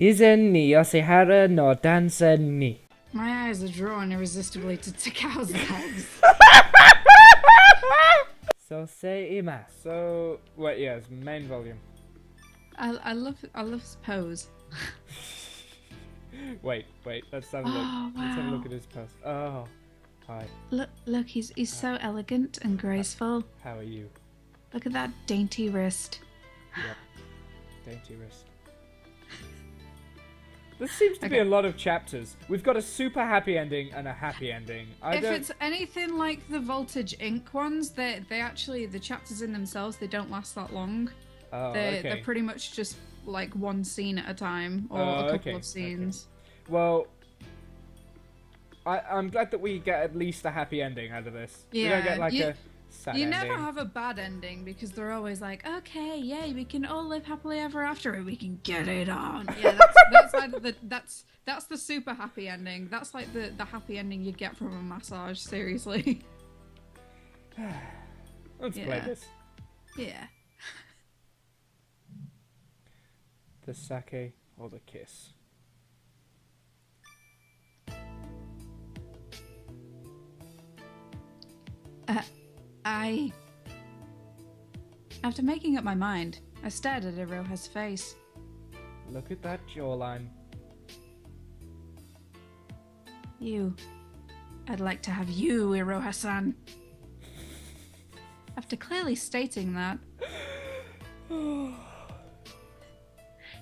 Izen ni Yoshiwara no dancer ni. My eyes are drawn irresistibly to Takao's legs. So say ima. So wait, yes, main volume. I love his pose. Wait, let's have a look. Oh, Let's have a wow. look at his pose. Oh, hi. Look, he's so elegant and graceful. How are you? Look at that dainty wrist. Yep. Dainty wrist. There seems to be a lot of chapters. We've got a super happy ending and a happy ending. If it's anything like the Voltage Inc. ones, they actually, the chapters in themselves, they don't last that long. Oh, They're pretty much just like one scene at a time, or a couple of scenes. Okay. Well, I'm glad that we get at least a happy ending out of this. Yeah, we don't get like a sad You ending. never have a bad ending because they're always like, okay, yay, we can all live happily ever after, and we can get it on. Yeah, that's the super happy ending. That's like the happy ending you'd get from a massage. Seriously. Let's play this. Yeah. The sake or the kiss. After making up my mind, I stared at Iroha's face. Look at that jawline. I'd like to have you, Iroha-san. After clearly stating that,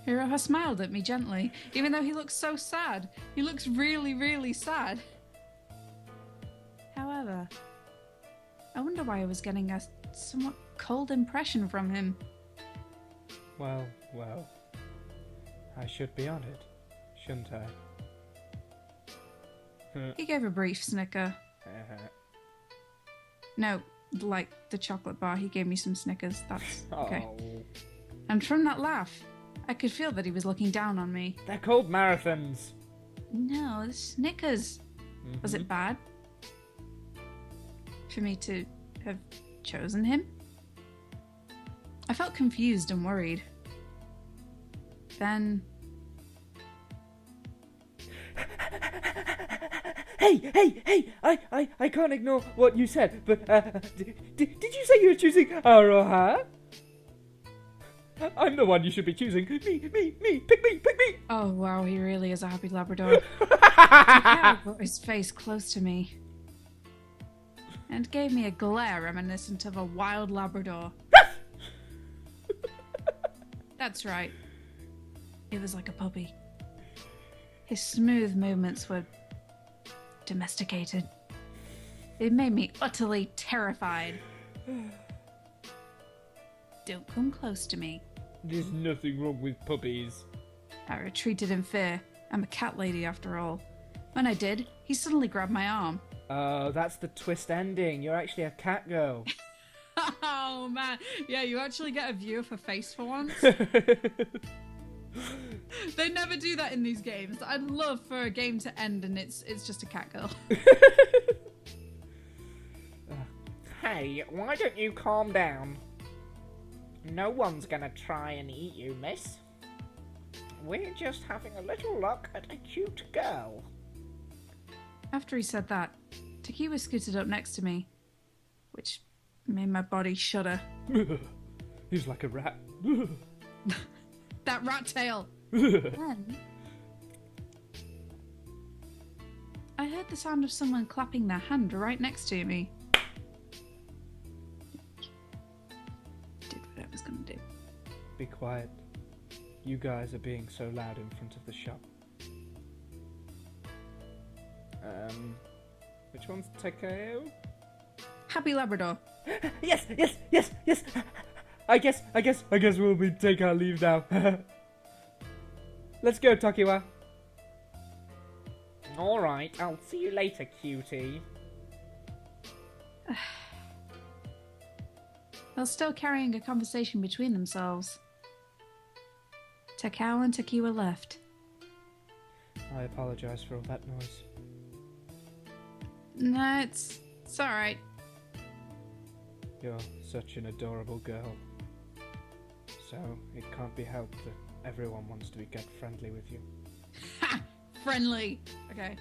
Iroha smiled at me gently, even though he looks so sad. He looks really, really sad. However, I wonder why I was getting a somewhat cold impression from him. Well. I should be on it, shouldn't I? He gave a brief snicker. No, like the chocolate bar, he gave me some Snickers. That's okay. Oh. And from that laugh, I could feel that he was looking down on me. They're called marathons. No, the Snickers. Was it bad for me to have chosen him? I felt confused and worried. Then... Hey! I can't ignore what you said, but did you say you were choosing Aroha? I'm the one you should be choosing. Me, pick me! Oh wow, he really is a happy Labrador. Takao brought his face close to me and gave me a glare reminiscent of a wild Labrador. That's right. It was like a puppy. His smooth movements were domesticated. It made me utterly terrified. Don't come close to me. There's nothing wrong with puppies. I retreated in fear. I'm a cat lady after all. When I did, he suddenly grabbed my arm. Oh, that's the twist ending. You're actually a cat girl. Oh man, yeah, you actually get a view of her face for once. They never do that in these games. I'd love for a game to end and it's just a cat girl. Hey, why don't you calm down? No one's gonna try and eat you, miss. We're just having a little look at a cute girl. After he said that, Takiwa scooted up next to me, which made my body shudder. He's like a rat. That rat tail! Then, I heard the sound of someone clapping their hand right next to me. Did what I was gonna do. Be quiet. You guys are being so loud in front of the shop. Which one's Takeo? Happy Labrador. Yes. I guess we'll take our leave now. Let's go, Takiwa. Alright, I'll see you later, cutie. While still carrying a conversation between themselves, Takao and Takiwa left. I apologise for all that noise. No, it's alright. You're such an adorable girl. So, it can't be helped that everyone wants to get friendly with you. Ha! Friendly. Okay.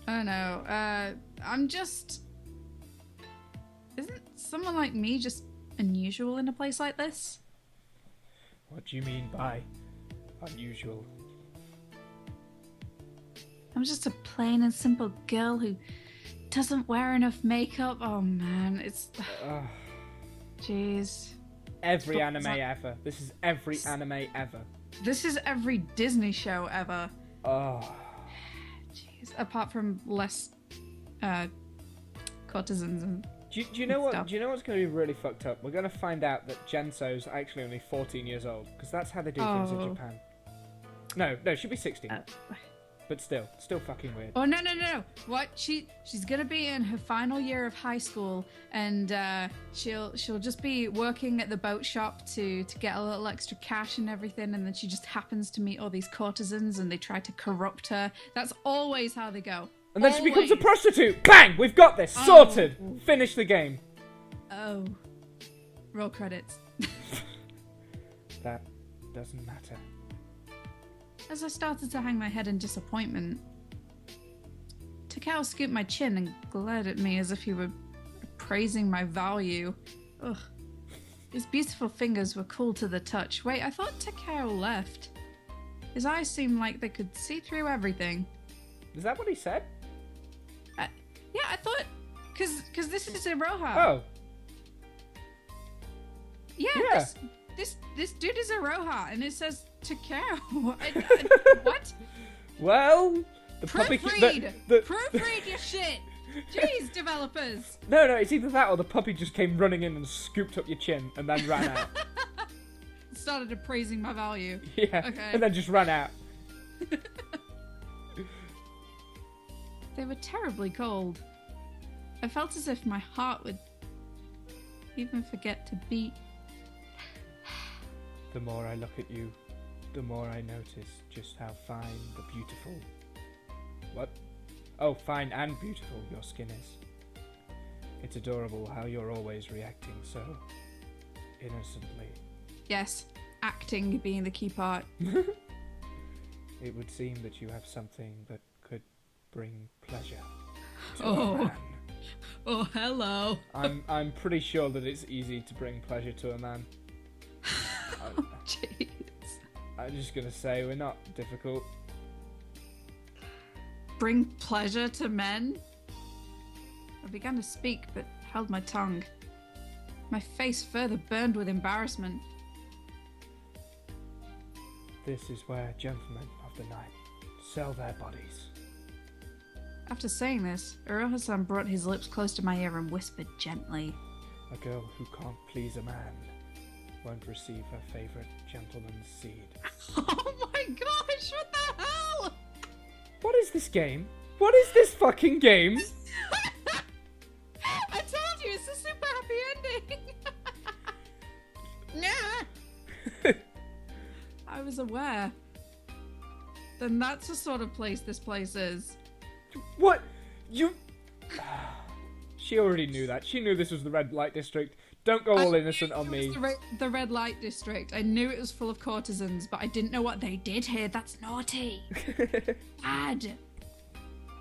I don't know. I'm just... Isn't someone like me just unusual in a place like this? What do you mean by unusual? I'm just a plain and simple girl who doesn't wear enough makeup. Oh man, it's... Jeez. Every anime ever. This is every anime ever. This is every Disney show ever. Oh. Jeez. Apart from less courtesans and Do you know what? stuff. Do you know what's going to be really fucked up? We're going to find out that Genso's actually only 14 years old, because that's how they do things in Japan. No, she'll be 16. But still fucking weird. Oh no! What? She's gonna be in her final year of high school, and she'll just be working at the boat shop to get a little extra cash and everything, and then she just happens to meet all these courtesans, and they try to corrupt her. That's always how they go. And then always. she becomes a prostitute. Bang! We've got this sorted. Finish the game. Oh, roll credits. That doesn't matter. As I started to hang my head in disappointment, Takao scooped my chin and glared at me as if he were praising my value. Ugh. His beautiful fingers were cool to the touch. Wait, I thought Takao left. His eyes seemed like they could see through everything. Is that what he said? Yeah, I thought... Because this is Iroha. Oh. Yeah. This dude is Iroha, and it says Takao. What? Well, the puppy... Proofread! Proofread your shit! Jeez, developers! No, it's either that or the puppy just came running in and scooped up your chin and then ran out. Started appraising my value. Yeah, okay. And then just ran out. They were terribly cold. I felt as if my heart would even forget to beat. The more I look at you, the more I notice just how fine the beautiful... What? Oh, fine and beautiful your skin is. It's adorable how you're always reacting so innocently. Yes, acting being the key part. It would seem that you have something that could bring pleasure to Oh. a man. Oh, hello. I'm pretty sure that it's easy to bring pleasure to a man. Oh, jeez. I'm just gonna say we're not difficult. Bring pleasure to men? I began to speak, but held my tongue. My face further burned with embarrassment. This is where gentlemen of the night sell their bodies. After saying this, Iroha-san brought his lips close to my ear and whispered gently. A girl who can't please a man won't receive her favourite gentleman's seed. Oh my gosh, what the hell? What is this game? What is this fucking game? I told you, it's a super happy ending. Nah. I was aware. Then that's the sort of place this place is. What? You... She already knew that. She knew this was the red light district. Don't go all innocent on me. The red light district. I knew it was full of courtesans, but I didn't know what they did here. That's naughty. Bad.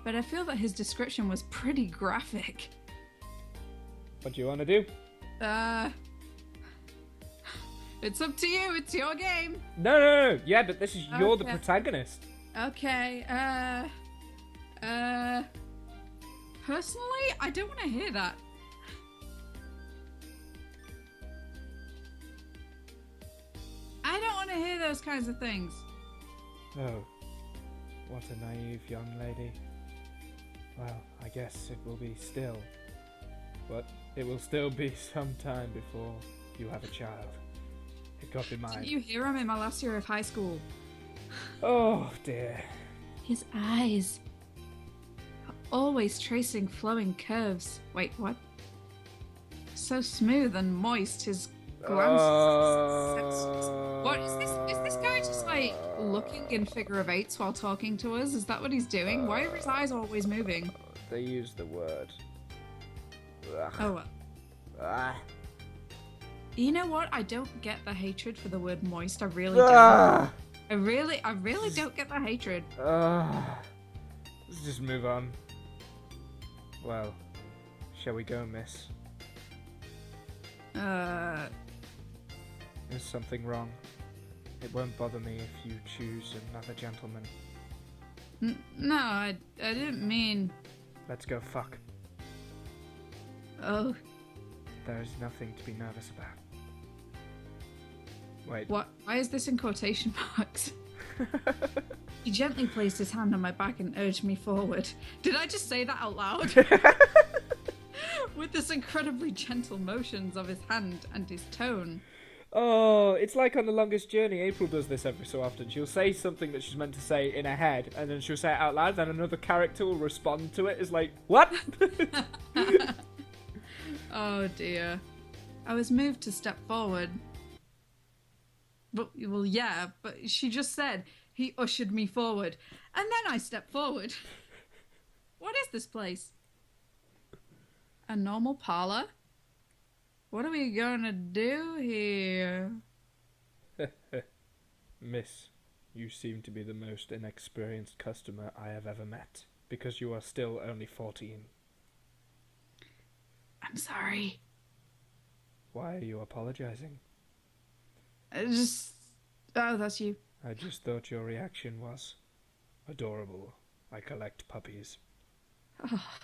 But I feel that his description was pretty graphic. What do you want to do? It's up to you. It's your game. No. Yeah, but this is you're the Okay. protagonist. Okay. Personally, I don't want to hear that. I don't want to hear those kinds of things. Oh, what a naive young lady. Well, I guess it will be still. But it will still be some time before you have a child. It got in mind. Did you hear him in my last year of high school? Oh, dear. His eyes are always tracing flowing curves. Wait, what? So smooth and moist, his glance. What is this? Is this guy just like looking in figure of eights while talking to us? Is that what he's doing? Why are his eyes always moving? They use the word. Ugh. Oh, Ah. you know what? I don't get the hatred for the word moist. I really don't. Ah. I really don't get the hatred. Let's just move on. Well, shall we go, miss? Is something wrong? It won't bother me if you choose another gentleman. No, I didn't mean... Let's go fuck. Oh. There is nothing to be nervous about. Wait. What? Why is this in quotation marks? He gently placed his hand on my back and urged me forward. Did I just say that out loud? With this incredibly gentle motions of his hand and his tone. Oh, it's like on The Longest Journey. April does this every so often. She'll say something that she's meant to say in her head, and then she'll say it out loud, then another character will respond to it. It's like, what? Oh dear. I was moved to step forward. But, well, yeah, but she just said he ushered me forward. And then I stepped forward. What is this place? A normal parlor? What are we gonna do here? Miss, you seem to be the most inexperienced customer I have ever met, because you are still only 14. I'm sorry. Why are you apologizing? Oh, that's you. I just thought your reaction was adorable. I collect puppies. Oh.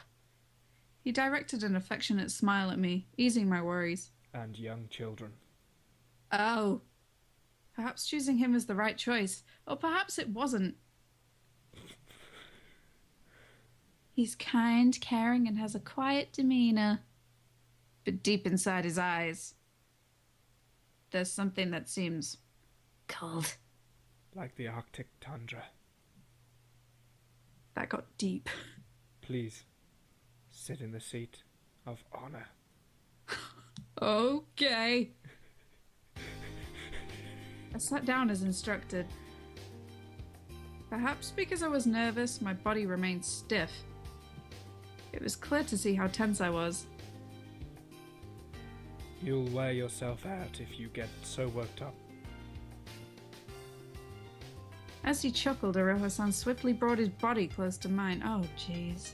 He directed an affectionate smile at me, easing my worries. And young children. Oh. Perhaps choosing him was the right choice. Or perhaps it wasn't. He's kind, caring, and has a quiet demeanor. But deep inside his eyes, there's something that seems cold. Like the Arctic tundra. That got deep. Please, sit in the seat of honor. Okay. I sat down as instructed. Perhaps because I was nervous, my body remained stiff. It was clear to see how tense I was. You'll wear yourself out if you get so worked up. As he chuckled, Iroha-san swiftly brought his body close to mine. Oh, jeez.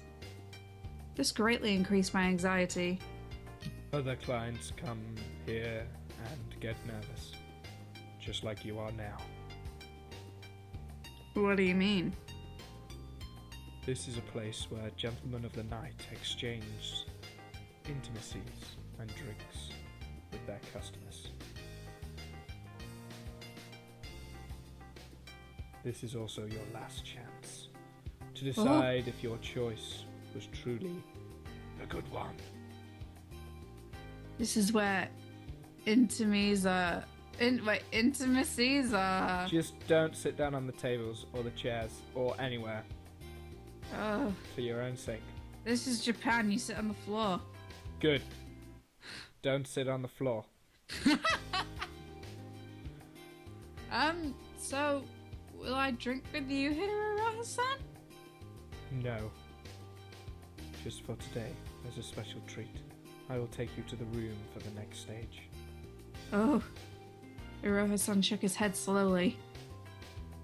This greatly increased my anxiety. Other clients come here and get nervous, just like you are now. What do you mean? This is a place where gentlemen of the night exchange intimacies and drinks with their customers. This is also your last chance to decide if your choice was truly a good one. This is where intimacies are. Intimacies are. Just don't sit down on the tables or the chairs or anywhere. Oh. For your own sake. This is Japan. You sit on the floor. Good. Don't sit on the floor. So, will I drink with you, Hiroraha-san? No. Just for today, as a special treat, I will take you to the room for the next stage. Oh. Iroha-san shook his head slowly.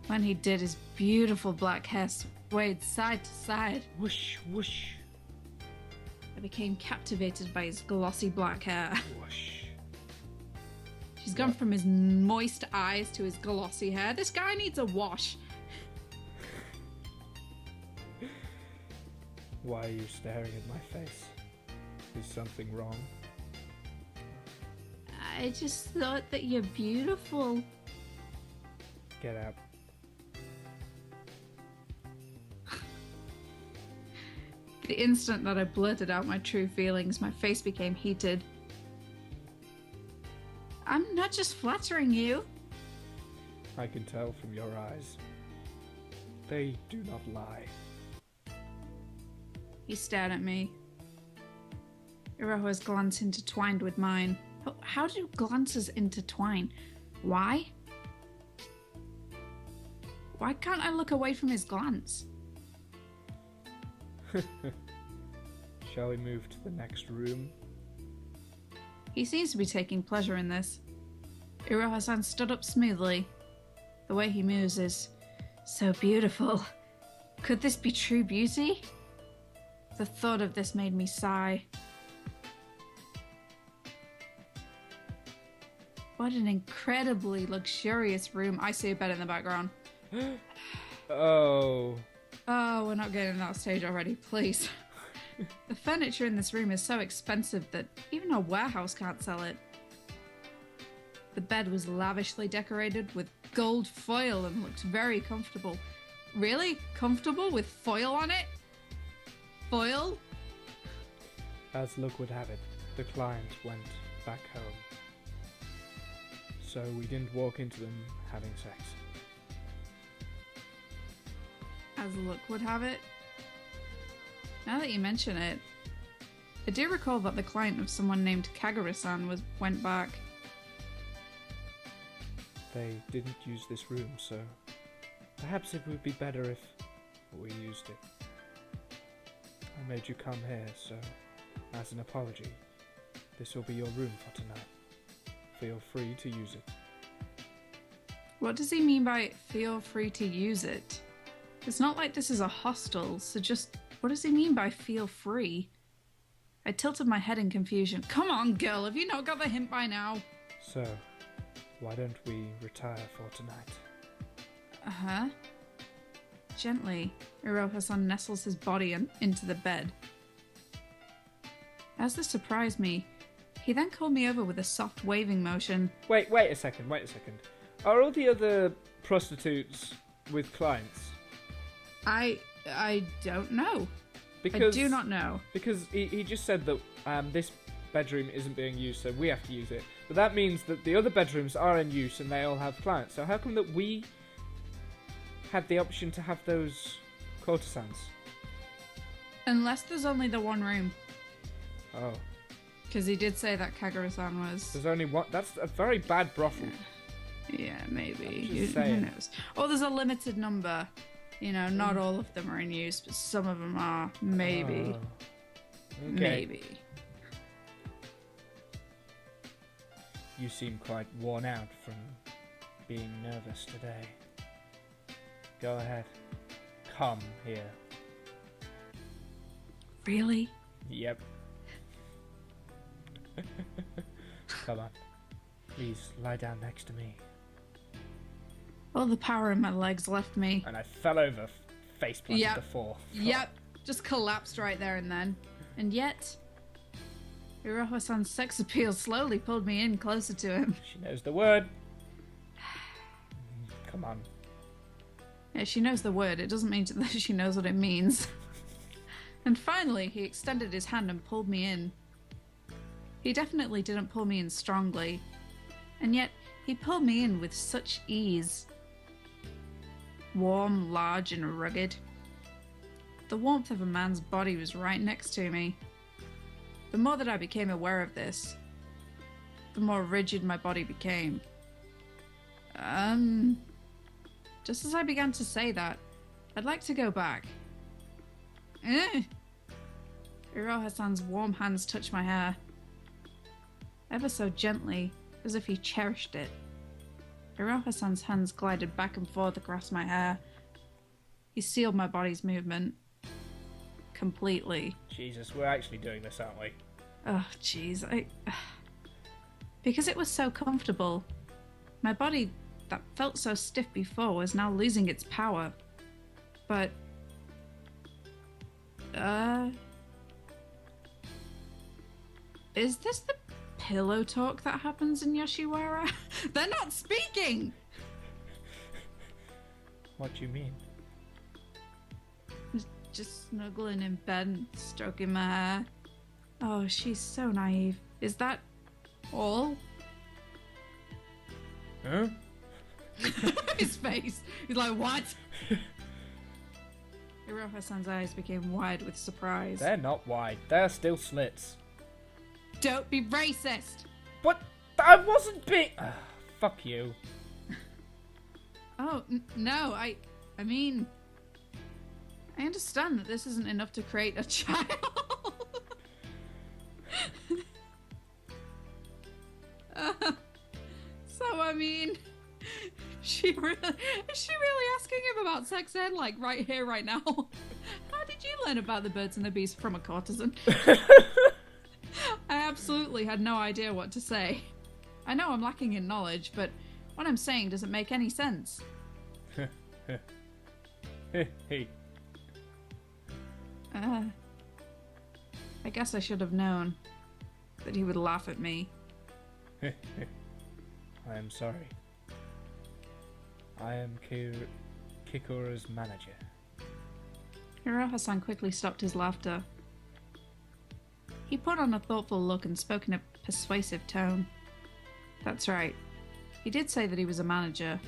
When he did, his beautiful black hair swayed side to side. Whoosh, whoosh. I became captivated by his glossy black hair. Whoosh. She's gone from his moist eyes to his glossy hair. This guy needs a wash. Why are you staring at my face? Is something wrong? I just thought that you're beautiful. Get out. The instant that I blurted out my true feelings, my face became heated. I'm not just flattering you. I can tell from your eyes. They do not lie. He stared at me. Iroha's glance intertwined with mine. How do glances intertwine? Why? Why can't I look away from his glance? Shall we move to the next room? He seems to be taking pleasure in this. Iroha-san stood up smoothly. The way he moves is so beautiful. Could this be true beauty? The thought of this made me sigh. What an incredibly luxurious room. I see a bed in the background. Oh. Oh, we're not getting to that stage already, please. The furniture in this room is so expensive that even a warehouse can't sell it. The bed was lavishly decorated with gold foil and looked very comfortable. Really? Comfortable with foil on it? Foil? As luck would have it, the client went back home. So we didn't walk into them having sex. As luck would have it. Now that you mention it, I do recall that the client of someone named Kagura-san went back. They didn't use this room, so perhaps it would be better if we used it. I made you come here, so as an apology, this will be your room for tonight. Feel free to use it. What does he mean by feel free to use it? It's not like this is a hostel, so just what does he mean by feel free? I tilted my head in confusion. Come on, girl, have you not got the hint by now? So, why don't we retire for tonight? Uh-huh. Gently, Iroha-san nestles his body into the bed. As this surprised me, he then called me over with a soft waving motion. Wait a second. Are all the other prostitutes with clients? I don't know. Because, I do not know. Because he just said that this bedroom isn't being used, so we have to use it. But that means that the other bedrooms are in use and they all have clients. So how come that we had the option to have those courtesans? Unless there's only the one room. Oh. Because he did say that Kagura-san was... There's only one. That's a very bad brothel. Yeah, maybe. Who knows? Or there's a limited number. You know, not all of them are in use, but some of them are. Maybe. Oh. Okay. Maybe. You seem quite worn out from being nervous today. Go ahead. Come here. Really? Yep. Come on. Please lie down next to me. All the power in my legs left me. And I fell over, face planted to the floor. Yep. Just collapsed right there and then. And yet, Iroha-san's sex appeal slowly pulled me in closer to him. She knows the word. Come on. Yeah, she knows the word. It doesn't mean that she knows what it means. And finally, he extended his hand and pulled me in. He definitely didn't pull me in strongly. And yet, he pulled me in with such ease. Warm, large, and rugged. The warmth of a man's body was right next to me. The more that I became aware of this, the more rigid my body became. Just as I began to say that, I'd like to go back. Iroha-san's warm hands touched my hair. Ever so gently, as if he cherished it. Iroha-san's hands glided back and forth across my hair. He sealed my body's movement. Completely. Jesus, we're actually doing this, aren't we? Oh, jeez. Because it was so comfortable. My body, that felt so stiff before, was now losing its power. But... Is this the pillow talk that happens in Yoshiwara? They're not speaking! What do you mean? Just snuggling in bed and stroking my hair. Oh, she's so naive. Is that all? Huh? His face. He's like, what? Iroha-san's eyes became wide with surprise. They're not wide. They're still slits. Don't be racist! But I wasn't being... fuck you. Oh, no, I mean... I understand that this isn't enough to create a child. So, I mean... She Is she really asking him about sex ed, like, right here, right now? How did you learn about the birds and the bees from a courtesan? I absolutely had no idea what to say. I know I'm lacking in knowledge, but what I'm saying doesn't make any sense. Hey. I guess I should have known that he would laugh at me. I am sorry. I am Kikura's manager. Hiroha-san quickly stopped his laughter. He put on a thoughtful look and spoke in a persuasive tone. That's right. He did say that he was a manager.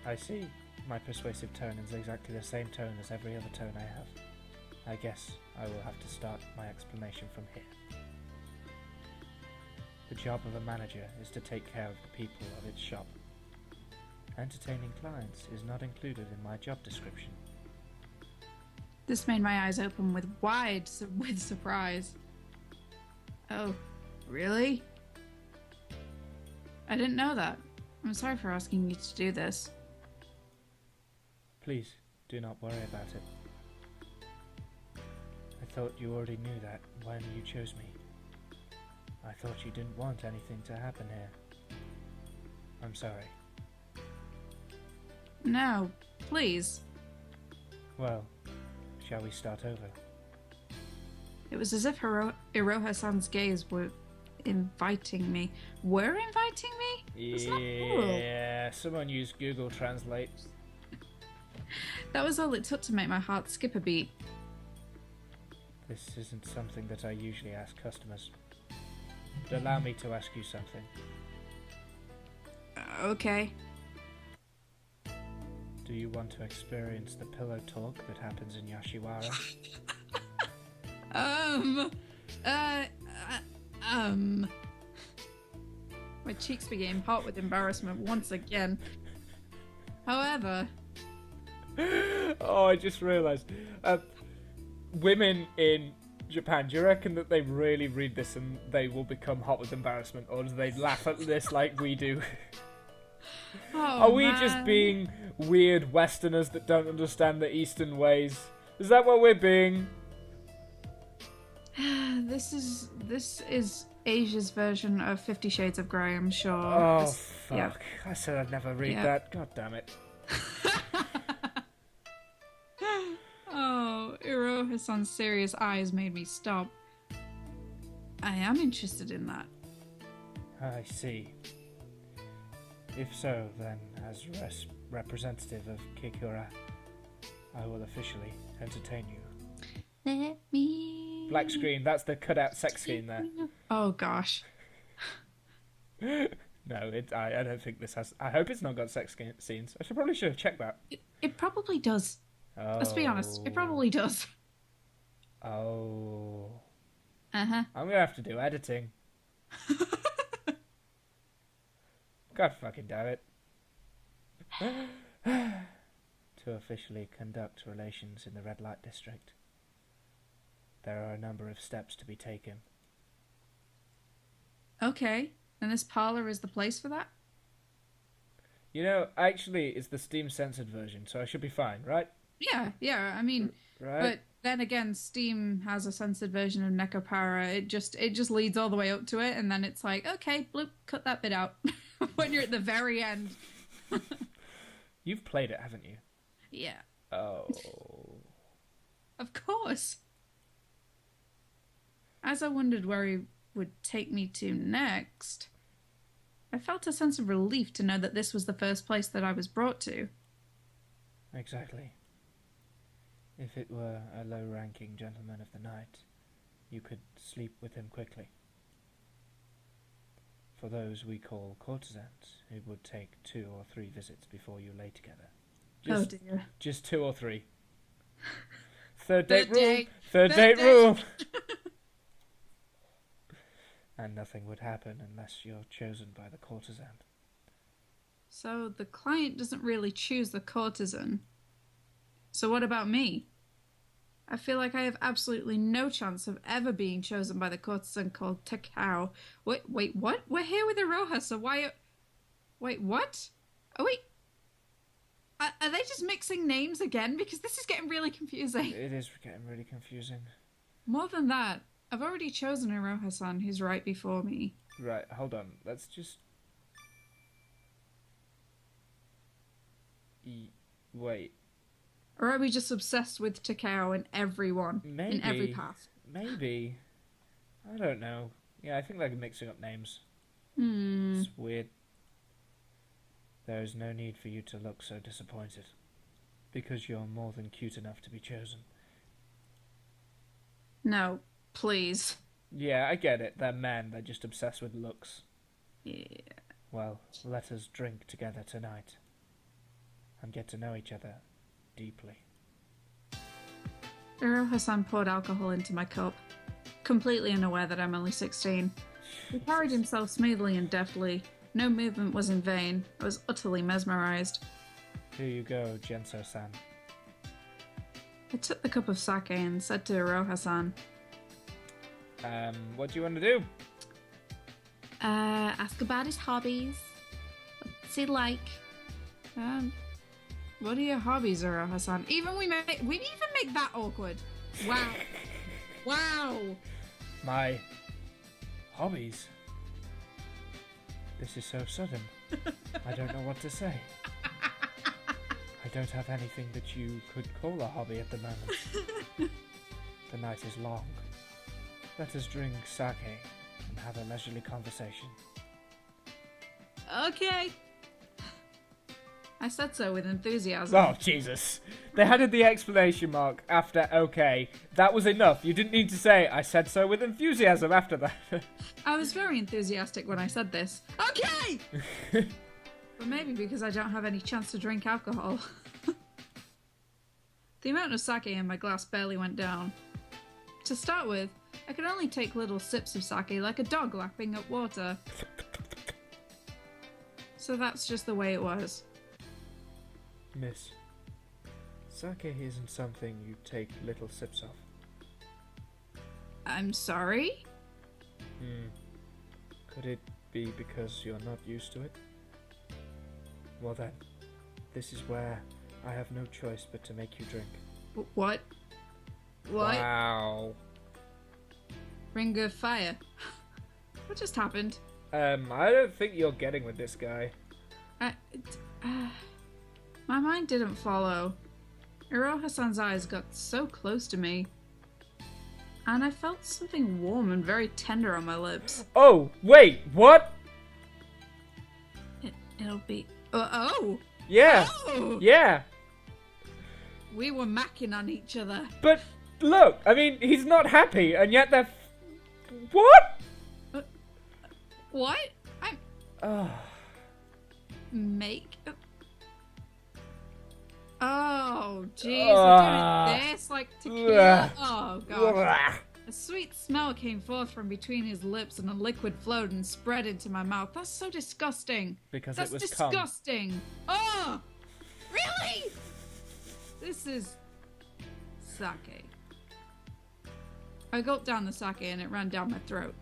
I see. My persuasive tone is exactly the same tone as every other tone I have. I guess I will have to start my explanation from here. The job of a manager is to take care of the people of its shop. Entertaining clients is not included in my job description. This made my eyes open with surprise. Oh, really? I didn't know that. I'm sorry for asking you to do this. Please, do not worry about it. I thought you already knew that when you chose me. I thought you didn't want anything to happen here. I'm sorry. No, please. Well, shall we start over? It was as if Iroha-san's gaze were inviting me. Were inviting me? Isn't that cool? Yeah, someone used Google Translate. That was all it took to make my heart skip a beat. This isn't something that I usually ask customers. But allow me to ask you something. Okay. Do you want to experience the pillow talk that happens in Yoshiwara? My cheeks became hot with embarrassment once again. However... Oh, I just realised. Women in Japan, do you reckon that they really read this and they will become hot with embarrassment? Or do they laugh at this like we do? Oh, Are we man. just being weird Westerners that don't understand the Eastern ways? Is that what we're being? This is Asia's version of 50 Shades of Grey, I'm sure. Oh, fuck. Yeah. I said I'd never read Yeah. that. God damn it. Oh, Iroha-san's serious eyes made me stop. I am interested in that. I see. If so, then, as representative of Kikura, I will officially entertain you. Let me... Black screen, that's the cutout sex scene there. Oh, gosh. No, I don't think this has... I hope it's not got sex scenes. I probably should have checked that. It probably does. Oh. Let's be honest. It probably does. Oh. Uh-huh. I'm gonna have to do editing. God fucking damn it. To officially conduct relations in the red light district, there are a number of steps to be taken. Okay. And this parlor is the place for that? You know, actually, it's the Steam censored version, so I should be fine, right? Yeah, I mean... Right? But then again, Steam has a censored version of Nekopara. It just leads all the way up to it, and then it's like, okay, bloop, cut that bit out. When you're at the very end. You've played it, haven't you? Yeah. Oh. Of course. As I wondered where he would take me to next, I felt a sense of relief to know that this was the first place that I was brought to. Exactly. If it were a low-ranking gentleman of the night, you could sleep with him quickly. For those we call courtesans, it would take 2 or 3 visits before you lay together. Oh dear. Just 2 or 3. Third date rule! date. Third date rule! And nothing would happen unless you're chosen by the courtesan. So the client doesn't really choose the courtesan. So what about me? I feel like I have absolutely no chance of ever being chosen by the courtesan called Takao. Wait, what? We're here with Iroha, so why... Wait, what? Oh, wait. Are they just mixing names again? Because this is getting really confusing. It is getting really confusing. More than that, I've already chosen Iroha-san, who's right before me. Right, hold on. Let's just... Wait. Or are we just obsessed with Takao and everyone Maybe. in every path? Maybe. I don't know. Yeah, I think they're mixing up names. Hmm. It's weird. There is no need for you to look so disappointed. Because you're more than cute enough to be chosen. No, please. Yeah, I get it. They're men. They're just obsessed with looks. Yeah. Well, let us drink together tonight. And get to know each other deeply. Iroha-san poured alcohol into my cup, completely unaware that I'm only 16. He carried himself smoothly and deftly. No movement was in vain. I was utterly mesmerized. Here you go, Genso-san. I took the cup of sake and said to Iroha-san, What do you want to do? ask about his hobbies. What's he like? What are your hobbies, Iroha-san? We even make that awkward. Wow. Wow. My hobbies? This is so sudden. I don't know what to say. I don't have anything that you could call a hobby at the moment. The night is long. Let us drink sake and have a leisurely conversation. Okay. I said so with enthusiasm. Oh, Jesus. They added the exclamation mark after okay. That was enough. You didn't need to say, I said so with enthusiasm after that. I was very enthusiastic when I said this. Okay! But maybe because I don't have any chance to drink alcohol. The amount of sake in my glass barely went down. To start with, I could only take little sips of sake like a dog lapping up water. So that's just the way it was. Miss, sake isn't something you take little sips of. I'm sorry? Could it be because you're not used to it? Well then, this is where I have no choice but to make you drink. What? What? Wow. Ring of fire. What just happened? I don't think you're getting with this guy. My mind didn't follow. Iroha-san's eyes got so close to me. And I felt something warm and very tender on my lips. Oh, wait, what? It'll be... oh! Yeah. Oh! Yeah. We were macking on each other. But, look, I mean, he's not happy, and yet they're... What? What? Oh. Make... Oh, jeez, we're doing this like tequila. Oh, God. A sweet smell came forth from between his lips and a liquid flowed and spread into my mouth. That's so disgusting. Because That's it was disgusting. Oh, really? This is sake. I gulped down the sake and it ran down my throat.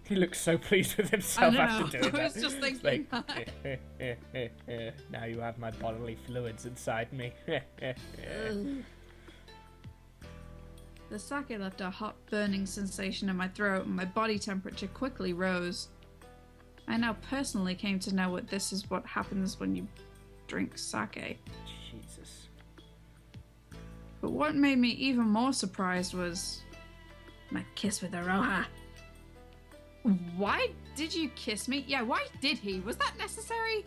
He looks so pleased with himself after doing that. I was just thinking now you have my bodily fluids inside me. The sake left a hot, burning sensation in my throat and my body temperature quickly rose. I now personally came to know what happens when you drink sake. Jesus. But what made me even more surprised was my kiss with Iroha. Why did you kiss me? Yeah, why did he? Was that necessary?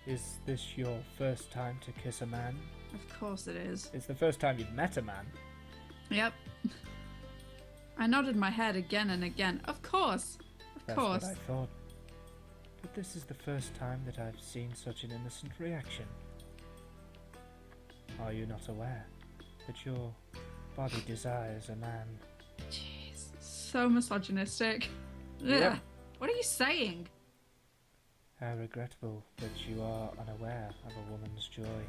Is this your first time to kiss a man? Of course it is. It's the first time you've met a man. Yep. I nodded my head again and again. Of course. Of course. That's what I thought. But this is the first time that I've seen such an innocent reaction. Are you not aware that your body desires a man? Jeez, so misogynistic. Yep. Ugh. What are you saying? How regrettable that you are unaware of a woman's joy.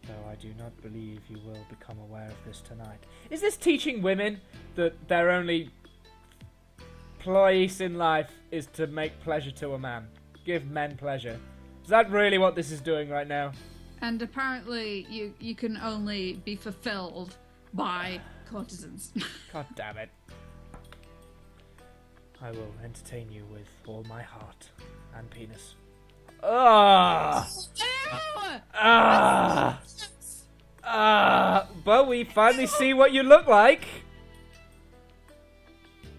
Though I do not believe you will become aware of this tonight. Is this teaching women that their only place in life is to make pleasure to a man? Give men pleasure. Is that really what this is doing right now? And apparently you can only be fulfilled by courtesans. God damn it. I will entertain you with all my heart and penis. But we finally see what you look like.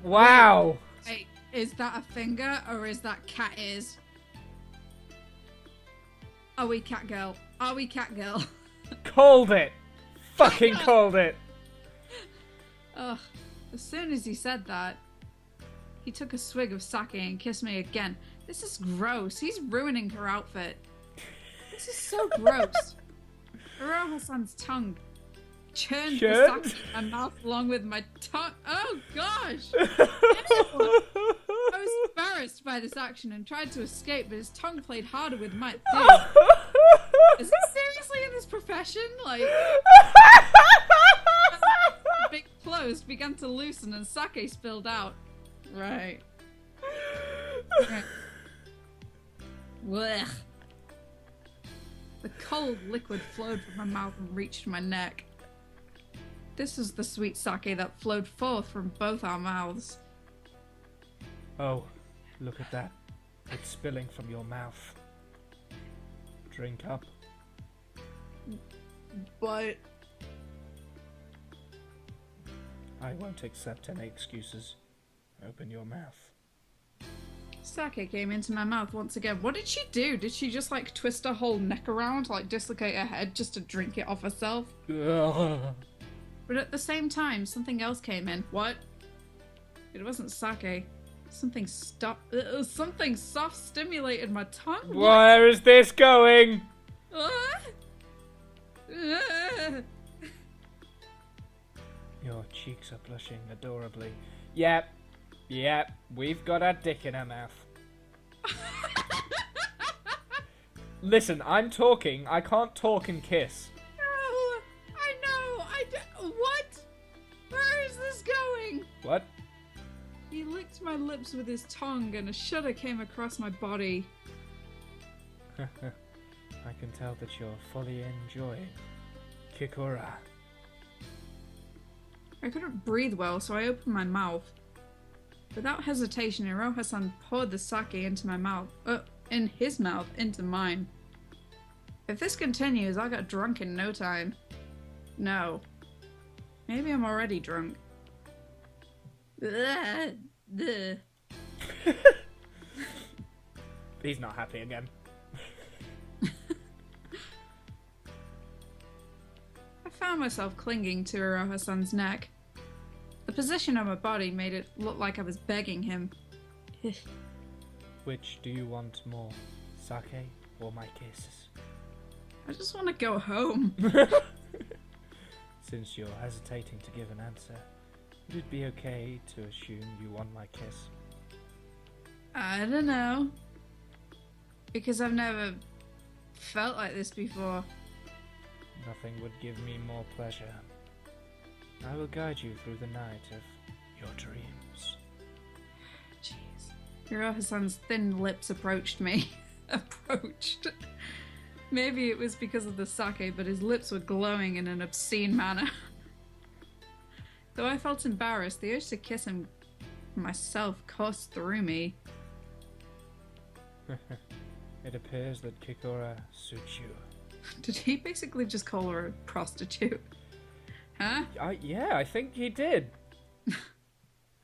Wow. Wait, is that a finger or is that cat ears? Are we cat girl? Are we cat girl? Called it. Fucking called it. Ugh. As soon as he said that, he took a swig of sake and kissed me again. This is gross. He's ruining her outfit. This is so gross. Iroha-san's tongue churned the sake in my mouth along with my tongue. Oh gosh! Ew. I was embarrassed by this action and tried to escape, but his tongue played harder with my dude. Is he seriously in this profession? Like, the big closed began to loosen and sake spilled out. Right. Okay. Blech. The cold liquid flowed from my mouth and reached my neck. This is the sweet sake that flowed forth from both our mouths. Oh, look at that. It's spilling from your mouth. Drink up. But I won't accept any excuses. Open your mouth. sake came into my mouth once again. What did she do? Did she just like twist her whole neck around, like dislocate her head just to drink it off herself? But at the same time, something else came in. What? It wasn't sake. Something soft stimulated my tongue. Where is this going? Your cheeks are blushing adorably. Yep, we've got a dick in our mouth. Listen, I'm talking. I can't talk and kiss. Oh, I know. What? Where is this going? What? He licked my lips with his tongue and a shudder came across my body. I can tell that you're fully enjoying Kikuya. I couldn't breathe well, so I opened my mouth. Without hesitation, Iroha-san poured the sake into my mouth. In his mouth, into mine. If this continues, I'll get drunk in no time. No. Maybe I'm already drunk. He's not happy again. I found myself clinging to Iroha-san's neck. The position of my body made it look like I was begging him. Which do you want more, sake or my kisses? I just want to go home. Since you're hesitating to give an answer, would it be okay to assume you want my kiss? I don't know. Because I've never felt like this before. Nothing would give me more pleasure. I will guide you through the night of your dreams. Jeez. Iroha-san's thin lips approached me. Maybe it was because of the sake, but his lips were glowing in an obscene manner. Though I felt embarrassed, the urge to kiss him myself coursed through me. It appears that Kikuya suits you. Did he basically just call her a prostitute? Huh? Yeah, I think he did.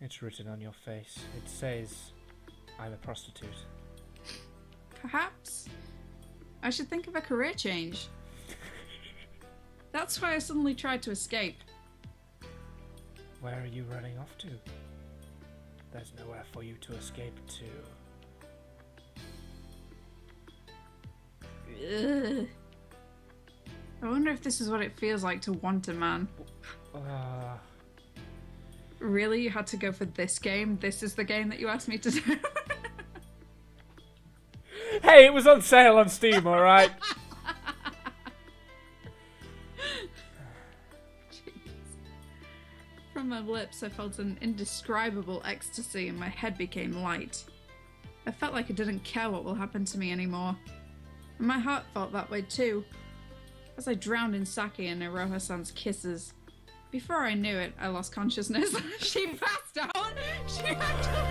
It's written on your face. It says, I'm a prostitute. Perhaps I should think of a career change. That's why I suddenly tried to escape. Where are you running off to? There's nowhere for you to escape to. Ugh. I wonder if this is what it feels like to want a man. Really? You had to go for this game? This is the game that you asked me to do? Hey, it was on sale on Steam, alright? From my lips, I felt an indescribable ecstasy and my head became light. I felt like I didn't care what will happen to me anymore. And my heart felt that way too, as I drowned in sake and Iroha-san's kisses. Before I knew it, I lost consciousness. She passed out! She actually